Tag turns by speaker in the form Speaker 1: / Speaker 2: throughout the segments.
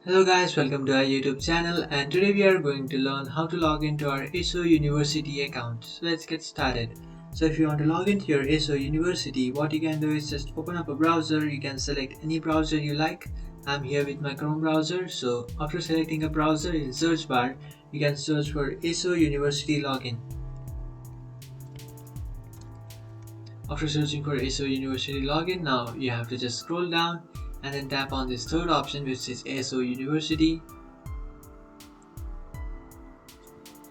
Speaker 1: Hello guys, welcome to our YouTube channel, and today we are going to learn how to log into our Ayso University account. So let's get started. So if you want to log into your Ayso University, what you can do is just open up a browser. You can select any browser you like. I'm here with my Chrome browser. So after selecting a browser, in search bar you can search for Ayso University login. After searching for Ayso University login, now you have to just scroll down and then tap on this third option, which is Ayso University.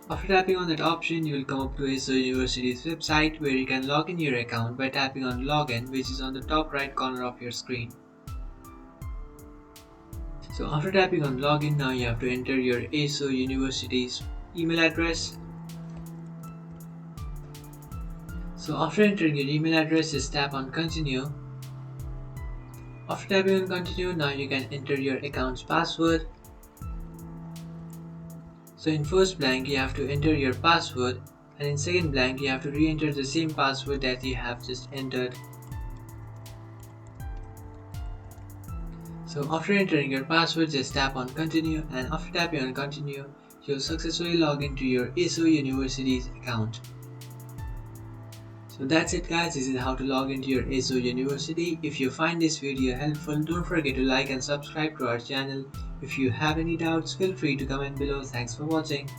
Speaker 1: After tapping on that option, you will come up to Ayso University's website, where you can log in your account by tapping on login, which is on the top right corner of your screen. So after tapping on login, now you have to enter your Ayso University's email address. So after entering your email address, just tap on continue. After tapping on continue, now you can enter your account's password. So in first blank you have to enter your password, and in second blank you have to re-enter the same password that you have just entered. So after entering your password, just tap on continue, and after tapping on continue, you'll successfully log into your Ayso University's account. So that's it guys, this is how to log into your Ayso University. If you find this video helpful, don't forget to like and subscribe to our channel. If you have any doubts, feel free to comment below. Thanks for watching.